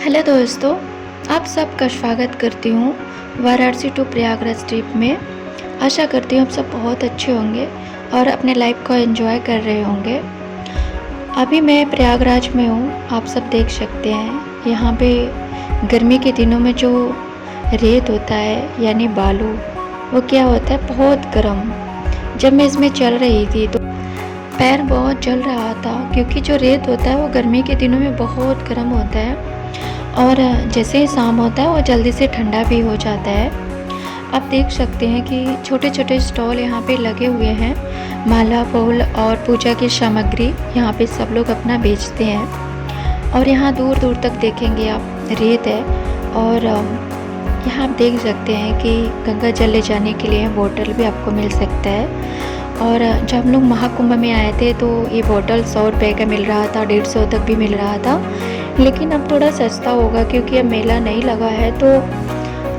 Hello दोस्तों, आप सबका स्वागत करती हूँ वाराणसी टू प्रयागराज ट्रिप में। आशा करती हूँ आप सब बहुत अच्छे होंगे और अपने लाइफ को एंजॉय कर रहे होंगे। अभी मैं प्रयागराज में हूँ, आप सब देख सकते हैं। यहाँ पे गर्मी के दिनों में जो रेत होता है यानी बालू, वो क्या होता है, बहुत गर्म। जब मैं इसमें चल रही थी तो पैर बहुत जल रहा था, क्योंकि जो रेत होता है वो गर्मी के दिनों में बहुत गर्म होता है और जैसे ही शाम होता है वो जल्दी से ठंडा भी हो जाता है। आप देख सकते हैं कि छोटे छोटे स्टॉल यहाँ पे लगे हुए हैं। माला, फूल और पूजा की सामग्री यहाँ पे सब लोग अपना बेचते हैं। और यहाँ दूर दूर तक देखेंगे आप रेत है। और यहाँ आप देख सकते हैं कि गंगा जल ले जाने के लिए बोतल भी आपको मिल सकता है। और जब हम लोग महाकुंभ में आए थे तो ये बोतल 100 रुपये का मिल रहा था, 150 तक भी मिल रहा था। लेकिन अब थोड़ा सस्ता होगा क्योंकि अब मेला नहीं लगा है, तो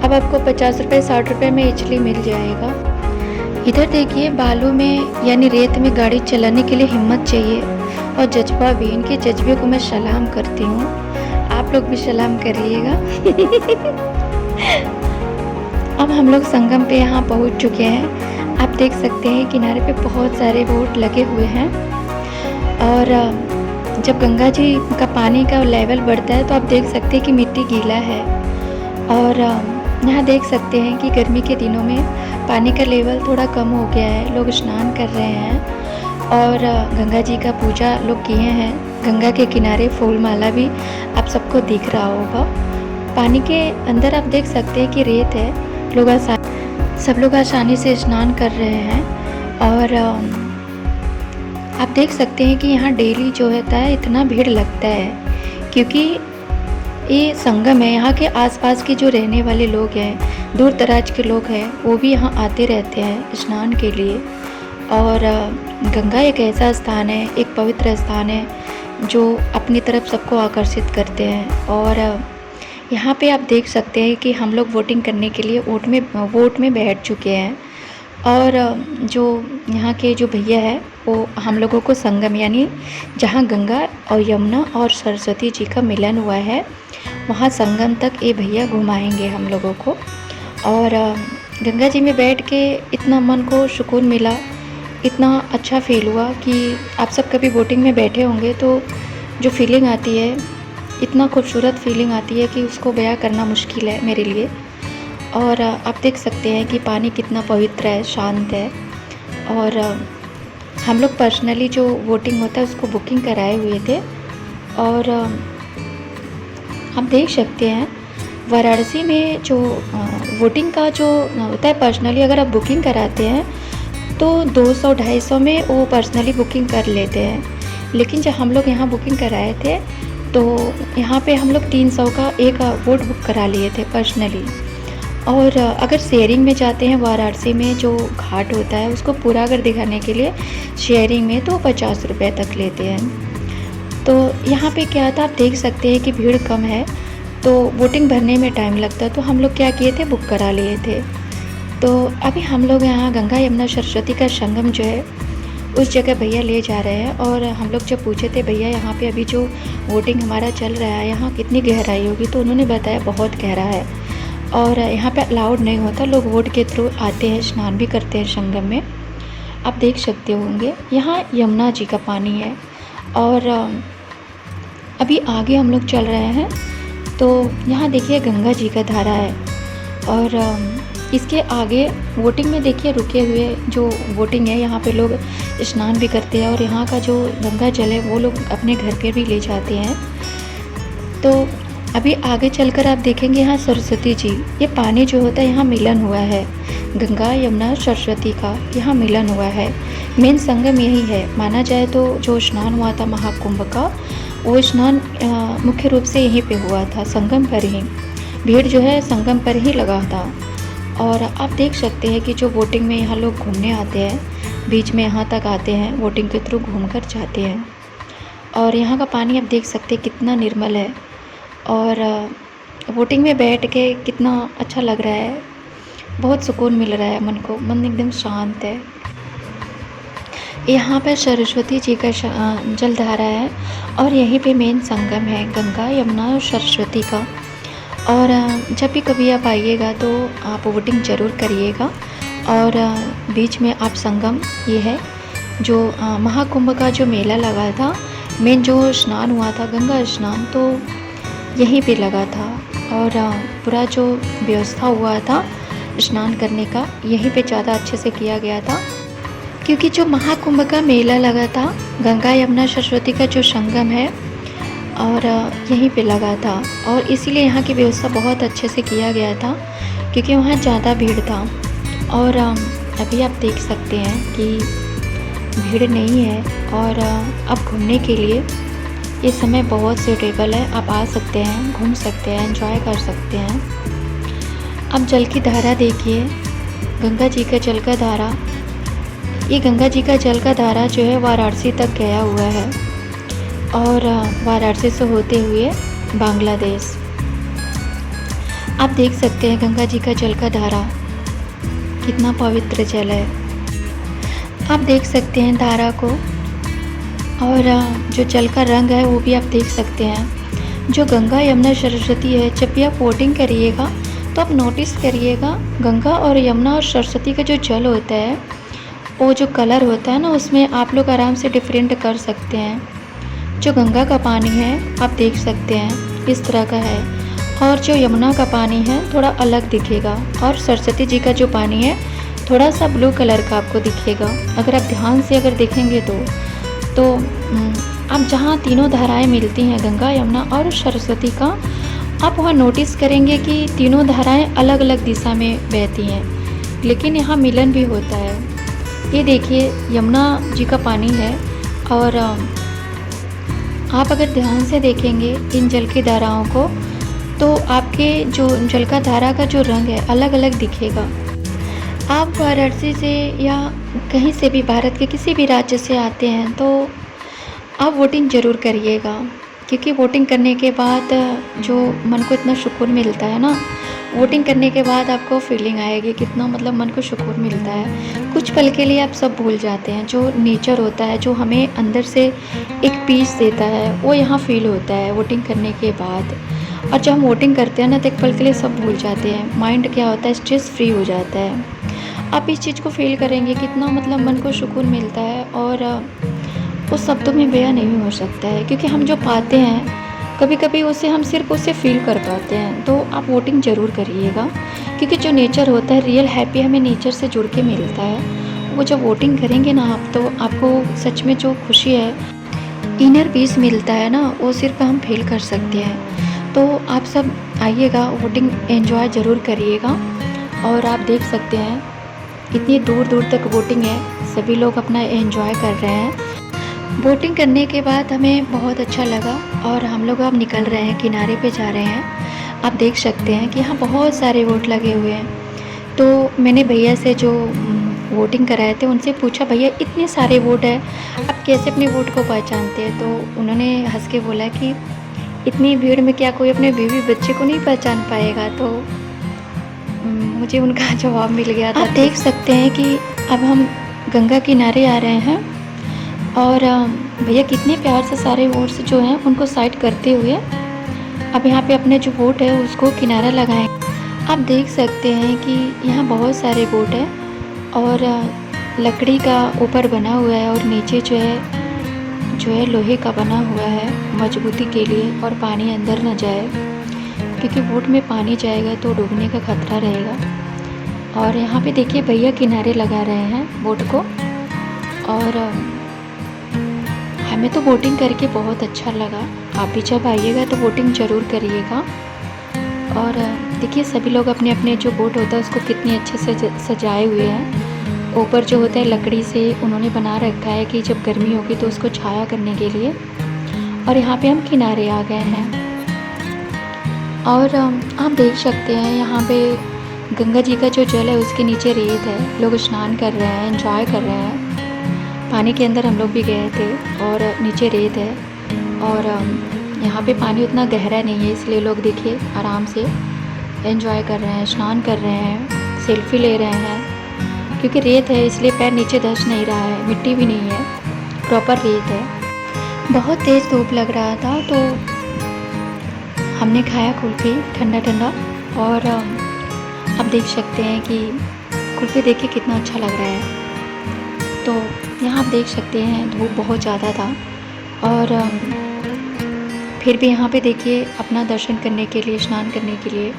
अब आपको 50 रुपये 60 रुपये में इजली मिल जाएगा। इधर देखिए, बालू में यानी रेत में गाड़ी चलाने के लिए हिम्मत चाहिए और जज्बा भी। इनके जज्बे को मैं सलाम करती हूँ, आप लोग भी सलाम करिएगा। अब हम लोग संगम पे यहाँ पहुँच चुके हैं। आप देख सकते हैं किनारे पे बहुत सारे बोट लगे हुए हैं। और जब गंगा जी का पानी का लेवल बढ़ता है तो आप देख सकते हैं कि मिट्टी गीला है। और यहाँ देख सकते हैं कि गर्मी के दिनों में पानी का लेवल थोड़ा कम हो गया है, लोग स्नान कर रहे हैं और गंगा जी का पूजा लोग किए हैं। गंगा के किनारे फूल माला भी आप सबको दिख रहा होगा। पानी के अंदर आप देख सकते हैं कि रेत है, सब लोग आसानी से स्नान कर रहे हैं। और आप देख सकते हैं कि यहाँ डेली जो होता है इतना भीड़ लगता है, क्योंकि ये संगम है। यहाँ के आसपास के जो रहने वाले लोग हैं, दूर दराज के लोग हैं, वो भी यहाँ आते रहते हैं स्नान के लिए। और गंगा एक ऐसा स्थान है, एक पवित्र स्थान है जो अपनी तरफ सबको आकर्षित करते हैं। और यहाँ पे आप देख सकते हैं कि हम लोग वोटिंग करने के लिए वोट में बैठ चुके हैं। और जो यहाँ के जो भैया है वो हम लोगों को संगम यानी जहाँ गंगा और यमुना और सरस्वती जी का मिलन हुआ है, वहाँ संगम तक ये भैया घुमाएंगे हम लोगों को। और गंगा जी में बैठ के इतना मन को सुकून मिला, इतना अच्छा फील हुआ कि आप सब कभी बोटिंग में बैठे होंगे तो जो फीलिंग आती है, इतना खूबसूरत फीलिंग आती है कि उसको बयां करना मुश्किल है मेरे लिए। और आप देख सकते हैं कि पानी कितना पवित्र है, शांत है। और हम लोग पर्सनली जो वोटिंग होता है उसको बुकिंग कराए हुए थे। और आप देख सकते हैं वाराणसी में जो वोटिंग का जो होता है, पर्सनली अगर आप बुकिंग कराते हैं तो 200-250 में वो पर्सनली बुकिंग कर लेते हैं। लेकिन जब हम लोग यहाँ बुकिंग कराए थे तो यहाँ पे हम लोग 300 का एक वोट बुक करा लिए थे पर्सनली। और अगर शेयरिंग में जाते हैं वाराणसी में जो घाट होता है उसको पूरा अगर दिखाने के लिए शेयरिंग में तो 50 रुपये तक लेते हैं। तो यहाँ पे क्या था, आप देख सकते हैं कि भीड़ कम है तो वोटिंग भरने में टाइम लगता, तो हम लोग क्या किए थे, बुक करा लिए थे। तो अभी हम लोग यहाँ गंगा यमुना सरस्वती का संगम जो है उस जगह भैया ले जा रहे हैं। और हम लोग जब पूछे थे भैया यहाँ पे अभी जो वोटिंग हमारा चल रहा है यहाँ कितनी गहराई होगी, तो उन्होंने बताया बहुत गहरा है और यहाँ पे अलाउड नहीं होता, लोग वोट के थ्रू आते हैं, स्नान भी करते हैं संगम में। आप देख सकते होंगे यहाँ यमुना जी का पानी है। और अभी आगे हम लोग चल रहे हैं तो यहाँ देखिए गंगा जी का धारा है। और इसके आगे वोटिंग में देखिए रुके हुए जो वोटिंग है, यहाँ पे लोग स्नान भी करते हैं और यहाँ का जो गंगा जल है वो लोग अपने घर पे भी ले जाते हैं। तो अभी आगे चलकर आप देखेंगे यहाँ सरस्वती जी, ये पानी जो होता है यहाँ मिलन हुआ है, गंगा यमुना सरस्वती का यहाँ मिलन हुआ है। मेन संगम यही है माना जाए तो। जो स्नान हुआ था महाकुंभ का, वो स्नान मुख्य रूप से यहीं पे हुआ था, संगम पर ही। भीड़ जो है संगम पर ही लगा था। और आप देख सकते हैं कि जो वोटिंग में यहाँ लोग घूमने आते हैं, बीच में यहाँ तक आते हैं, वोटिंग के थ्रू घूमकर जाते हैं। और यहाँ का पानी आप देख सकते हैं कितना निर्मल है। और वोटिंग में बैठ के कितना अच्छा लग रहा है, बहुत सुकून मिल रहा है मन को, मन एकदम शांत है। यहाँ पर सरस्वती जी का जलधारा है और यहीं पे मेन संगम है गंगा यमुना और सरस्वती का। और जब भी कभी आप आइएगा तो आप वोटिंग ज़रूर करिएगा। और बीच में आप संगम ये है जो महाकुंभ का जो मेला लगा था, मेन जो स्नान हुआ था गंगा स्नान, तो यहीं पे लगा था। और पूरा जो व्यवस्था हुआ था स्नान करने का यहीं पे ज़्यादा अच्छे से किया गया था, क्योंकि जो महाकुंभ का मेला लगा था गंगा यमुना सरस्वती का जो संगम है और यहीं पे लगा था। और इसीलिए यहाँ की व्यवस्था बहुत अच्छे से किया गया था, क्योंकि वहाँ ज़्यादा भीड़ था। और अभी आप देख सकते हैं कि भीड़ नहीं है और अब घूमने के लिए ये समय बहुत सूटेबल है। आप आ सकते हैं, घूम सकते हैं, एंजॉय कर सकते हैं। अब जल की धारा देखिए, गंगा जी का जल का धारा, ये गंगा जी का जल का धारा जो है वाराणसी तक गया हुआ है और वाराणसी से होते हुए बांग्लादेश। आप देख सकते हैं गंगा जी का जल का धारा कितना पवित्र जल है। आप देख सकते हैं धारा को और जो जल का रंग है वो भी आप देख सकते हैं। जो गंगा यमुना सरस्वती है, जब भी आप वोटिंग करिएगा तो आप नोटिस करिएगा गंगा और यमुना और सरस्वती का जो जल होता है वो जो कलर होता है ना, उसमें आप लोग आराम से डिफरेंट कर सकते हैं। जो गंगा का पानी है आप देख सकते हैं इस तरह का है, और जो यमुना का पानी है थोड़ा अलग दिखेगा, और सरस्वती जी का जो पानी है थोड़ा सा ब्लू कलर का आपको दिखेगा। अगर आप ध्यान से अगर देखेंगे तो आप जहाँ तीनों धाराएं मिलती हैं गंगा यमुना और सरस्वती का, आप वहाँ नोटिस करेंगे कि तीनों धाराएं अलग अलग दिशा में बहती हैं, लेकिन यहाँ मिलन भी होता है। ये देखिए यमुना जी का पानी है और आप अगर ध्यान से देखेंगे इन जल की धाराओं को तो आपके जो जल का धारा का जो रंग है अलग अलग दिखेगा। आप वाराणसी से या कहीं से भी भारत के किसी भी राज्य से आते हैं तो आप वोटिंग ज़रूर करिएगा, क्योंकि वोटिंग करने के बाद जो मन को इतना सुकून मिलता है ना, वोटिंग करने के बाद आपको फीलिंग आएगी कितना मतलब मन को सुकून मिलता है। कुछ पल के लिए आप सब भूल जाते हैं। जो नेचर होता है जो हमें अंदर से एक पीस देता है वो यहाँ फील होता है वोटिंग करने के बाद। और जब हम वोटिंग करते हैं ना तो एक पल के लिए सब भूल जाते हैं, माइंड क्या होता है स्ट्रेस फ्री हो जाता है। आप इस चीज़ को फील करेंगे कितना मतलब मन को सुकून मिलता है, और वो शब्दों में बयां नहीं हो सकता है, क्योंकि हम जो पाते हैं कभी कभी उसे हम सिर्फ उसे फील कर पाते हैं। तो आप वोटिंग ज़रूर करिएगा, क्योंकि जो नेचर होता है रियल हैप्पी हमें नेचर से जुड़ के मिलता है। वो जब वोटिंग करेंगे ना आप, तो आपको सच में जो खुशी है इनर पीस मिलता है ना, वो सिर्फ हम फील कर सकते हैं। तो आप सब आइएगा, वोटिंग एंजॉय ज़रूर करिएगा। और आप देख सकते हैं इतनी दूर दूर तक वोटिंग है, सभी लोग अपना एंजॉय कर रहे हैं। वोटिंग करने के बाद हमें बहुत अच्छा लगा और हम लोग अब निकल रहे हैं, किनारे पे जा रहे हैं। आप देख सकते हैं कि यहाँ बहुत सारे वोट लगे हुए हैं। तो मैंने भैया से जो वोटिंग कराए थे उनसे पूछा, भैया इतने सारे वोट है आप कैसे अपने वोट को पहचानते हैं? तो उन्होंने हंस के बोला कि इतनी भीड़ में क्या कोई अपने बीवी बच्चे को नहीं पहचान पाएगा। तो मुझे उनका जवाब मिल गया था। आप देख सकते हैं कि अब हम गंगा किनारे आ रहे हैं और भैया कितने प्यार से सारे वोट्स जो हैं उनको साइड करते हुए अब यहाँ पे अपने जो वोट है उसको किनारा लगाएं। आप देख सकते हैं कि यहाँ बहुत सारे वोट है और लकड़ी का ऊपर बना हुआ है और नीचे जो है लोहे का बना हुआ है मजबूती के लिए, और पानी अंदर न जाए, क्योंकि वोट में पानी जाएगा तो डूबने का खतरा रहेगा। और यहाँ पे देखिए भैया किनारे लगा रहे हैं वोट को। और हमें तो वोटिंग करके बहुत अच्छा लगा। आप भी जब आइएगा तो वोटिंग ज़रूर करिएगा। और देखिए सभी लोग अपने अपने जो वोट होता है उसको कितने अच्छे से सजाए हुए हैं। ऊपर जो होता है लकड़ी से उन्होंने बना रखा है कि जब गर्मी होगी तो उसको छाया करने के लिए। और यहाँ पे हम किनारे आ गए हैं और आप देख सकते हैं यहाँ पे गंगा जी का जो जल है उसके नीचे रेत है, लोग स्नान कर रहे हैं, एंजॉय कर रहे हैं। पानी के अंदर हम लोग भी गए थे और नीचे रेत है और यहाँ पे पानी उतना गहरा नहीं है, इसलिए लोग देखिए आराम से एंजॉय कर रहे हैं, स्नान कर रहे हैं, सेल्फी ले रहे हैं। क्योंकि रेत है इसलिए पैर नीचे धंस नहीं रहा है, मिट्टी भी नहीं है, प्रॉपर रेत है। बहुत तेज़ धूप लग रहा था तो हमने खाया कुल्फ़ी ठंडा ठंडा। और आप देख सकते हैं कि कुल्फ़ी देख के कितना अच्छा लग रहा है। तो यहाँ आप देख सकते हैं धूप बहुत ज़्यादा था और फिर भी यहाँ पे देखिए अपना दर्शन करने के लिए, स्नान करने के लिए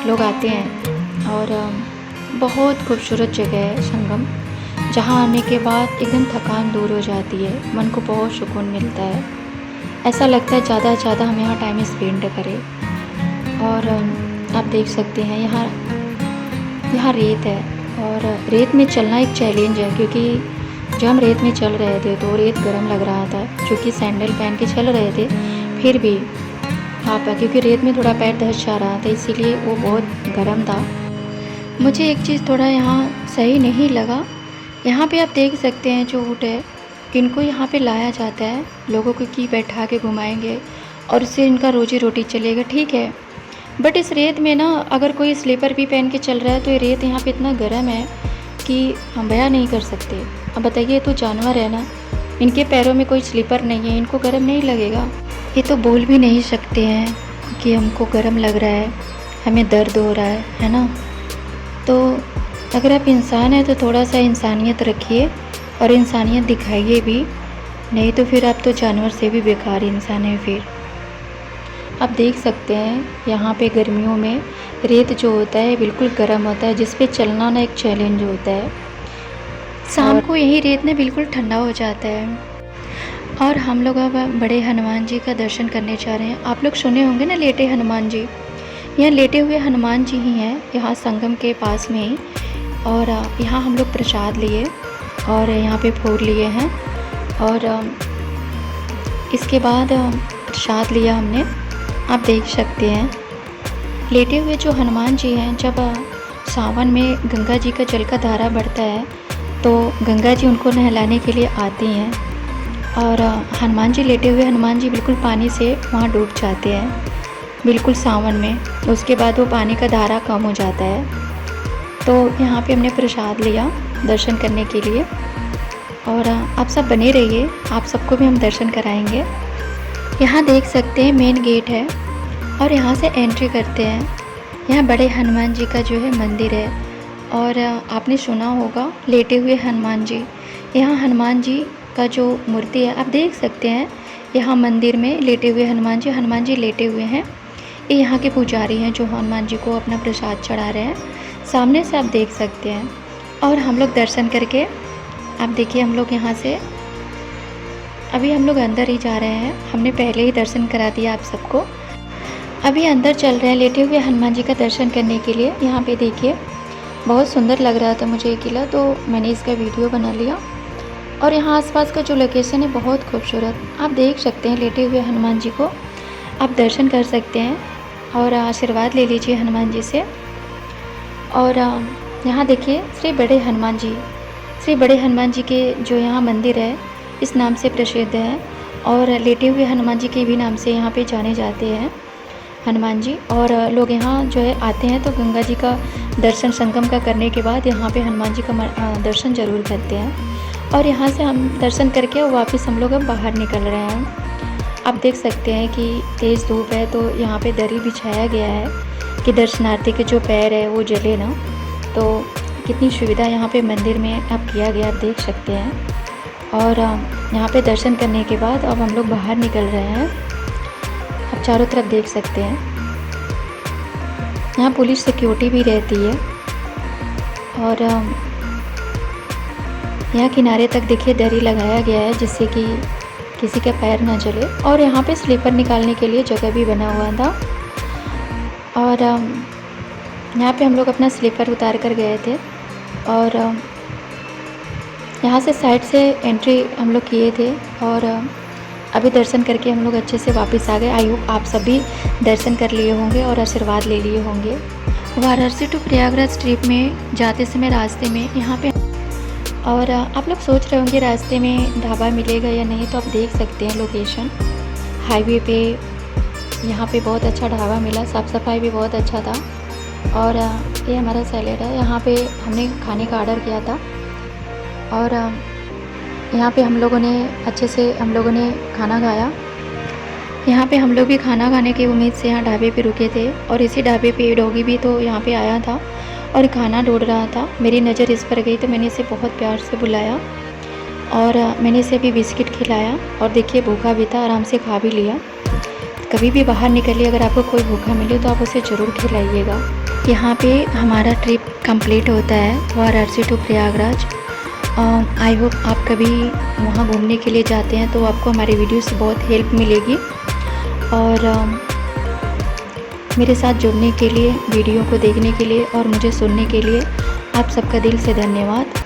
लोग आते हैं। और बहुत खूबसूरत जगह है संगम, जहाँ आने के बाद एकदम थकान दूर हो जाती है, मन को बहुत सुकून मिलता है। ऐसा लगता है ज़्यादा से ज़्यादा हम यहाँ टाइम स्पेंड करें। और आप देख सकते हैं यहाँ रेत है और रेत में चलना एक चैलेंज है, क्योंकि जब हम रेत में चल रहे थे तो रेत गर्म लग रहा था। क्योंकि सैंडल पहन के चल रहे थे फिर भी क्योंकि रेत में थोड़ा पैर धंस जा रहा था, इसीलिए वो बहुत गर्म था। मुझे एक चीज़ थोड़ा यहाँ सही नहीं लगा। यहाँ पे आप देख सकते हैं जो ऊँट है, इनको यहाँ पे लाया जाता है, लोगों को की बैठा के घुमाएंगे और इससे इनका रोजी रोटी चलेगा, ठीक है। बट इस रेत में ना अगर कोई स्लीपर भी पहन के चल रहा है तो ये रेत यहाँ पे इतना गर्म है कि हम बयां नहीं कर सकते। अब बताइए, ये तो जानवर है ना, इनके पैरों में कोई स्लीपर नहीं है, इनको गर्म नहीं लगेगा? ये तो बोल भी नहीं सकते हैं कि हमको गर्म लग रहा है, हमें दर्द हो रहा है ना। तो अगर आप इंसान हैं तो थोड़ा सा इंसानियत रखिए और इंसानियत दिखाइए भी, नहीं तो फिर आप तो जानवर से भी बेकार इंसान है। फिर आप देख सकते हैं यहाँ पे गर्मियों में रेत जो होता है बिल्कुल गर्म होता है, जिस पे चलना ना एक चैलेंज होता है। शाम को यही रेत ना बिल्कुल ठंडा हो जाता है। और हम लोग अब बड़े हनुमान जी का दर्शन करने जा रहे हैं। आप लोग सुने होंगे ना लेटे हनुमान जी, यहाँ लेटे हुए हनुमान जी ही हैं यहाँ संगम के पास में ही। और यहाँ हम लोग प्रसाद लिए और यहाँ पे फूल लिए हैं और इसके बाद प्रसाद लिया हमने। आप देख सकते हैं लेटे हुए जो हनुमान जी हैं, जब सावन में गंगा जी का जल का धारा बढ़ता है तो गंगा जी उनको नहलाने के लिए आती हैं और हनुमान जी लेटे हुए हनुमान जी बिल्कुल पानी से वहाँ डूब जाते हैं बिल्कुल सावन में। उसके बाद वो पानी का धारा कम हो जाता है। तो यहाँ पे हमने प्रसाद लिया दर्शन करने के लिए। और आप सब बने रहिए, आप सबको भी हम दर्शन कराएंगे। यहाँ देख सकते हैं मेन गेट है और यहाँ से एंट्री करते हैं। यहाँ बड़े हनुमान जी का जो है मंदिर है और आपने सुना होगा लेटे हुए हनुमान जी। यहाँ हनुमान जी का जो मूर्ति है आप देख सकते हैं, यहाँ मंदिर में लेटे हुए हनुमान जी लेटे हुए हैं। ये यहाँ के पुजारी हैं जो हनुमान जी को अपना प्रसाद चढ़ा रहे हैं, सामने से आप देख सकते हैं। और हम लोग दर्शन करके आप देखिए, हम लोग यहाँ से अभी हम लोग अंदर ही जा रहे हैं, हमने पहले ही दर्शन करा दिया आप सबको। अभी अंदर चल रहे हैं लेटे हुए हनुमान जी का दर्शन करने के लिए। यहाँ पे देखिए बहुत सुंदर लग रहा था मुझे ये किला, तो मैंने इसका वीडियो बना लिया। और यहाँ आसपास का जो लोकेशन है बहुत खूबसूरत, आप देख सकते हैं लेटे हुए हनुमान जी को आप दर्शन कर सकते हैं और आशीर्वाद ले लीजिए हनुमान जी से। और यहाँ देखिए श्री बड़े हनुमान जी के जो यहाँ मंदिर है इस नाम से प्रसिद्ध है और लेटे हुए हनुमान जी के भी नाम से यहाँ पे जाने जाते हैं हनुमान जी। और लोग यहाँ जो है आते हैं तो गंगा जी का दर्शन संगम का करने के बाद यहाँ पे हनुमान जी का दर्शन ज़रूर करते हैं। और यहाँ से हम दर्शन करके वापस हम लोग अब बाहर निकल रहे हैं। आप देख सकते हैं कि तेज़ धूप है तो यहाँ पे दरी बिछाया गया है कि दर्शनार्थी के जो पैर है वो जले ना। तो कितनी सुविधा यहाँ पे मंदिर में अब किया गया, आप देख सकते हैं। और यहाँ पे दर्शन करने के बाद अब हम लोग बाहर निकल रहे हैं। आप चारों तरफ देख सकते हैं यहाँ पुलिस सिक्योरिटी भी रहती है। और यहाँ किनारे तक देखिए दरी लगाया गया है जिससे कि किसी का पैर ना जले। और यहाँ पे स्लीपर निकालने के लिए जगह भी बना हुआ था। और यहाँ पे हम लोग अपना स्लीपर उतार कर गए थे और यहाँ से साइड से एंट्री हम लोग किए थे। और अभी दर्शन करके हम लोग अच्छे से वापस आ गए। आई होप आप सभी दर्शन कर लिए होंगे और आशीर्वाद ले लिए होंगे। वाराणसी टू प्रयागराज ट्रिप में जाते समय रास्ते में यहाँ पे, और आप लोग सोच रहे होंगे रास्ते में ढाबा मिलेगा या नहीं, तो आप देख सकते हैं लोकेशन हाईवे पे। यहाँ पे बहुत अच्छा ढाबा मिला, साफ़ सफाई भी बहुत अच्छा था। और ये हमारा सैलेड है। यहाँ पे हमने खाने का ऑर्डर किया था और यहाँ पे हम लोगों ने खाना खाया। यहाँ पे हम लोग भी खाना खाने की उम्मीद से यहाँ ढाबे पे रुके थे और इसी ढाबे पे डॉगी भी तो यहाँ पे आया था और खाना ढूंढ रहा था। मेरी नज़र इस पर गई तो मैंने इसे बहुत प्यार से बुलाया और मैंने इसे भी बिस्किट खिलाया और देखिए भूखा भी था, आराम से खा भी लिया। कभी भी बाहर निकलिए, अगर आपको कोई भूखा मिले तो आप उसे ज़रूर खिलाइएगा। यहाँ पे हमारा ट्रिप कंप्लीट होता है Varanasi to Prayagraj. I hope आप कभी वहाँ घूमने के लिए जाते हैं तो आपको हमारी वीडियो से बहुत हेल्प मिलेगी। और मेरे साथ जुड़ने के लिए, वीडियो को देखने के लिए और मुझे सुनने के लिए आप सबका दिल से धन्यवाद।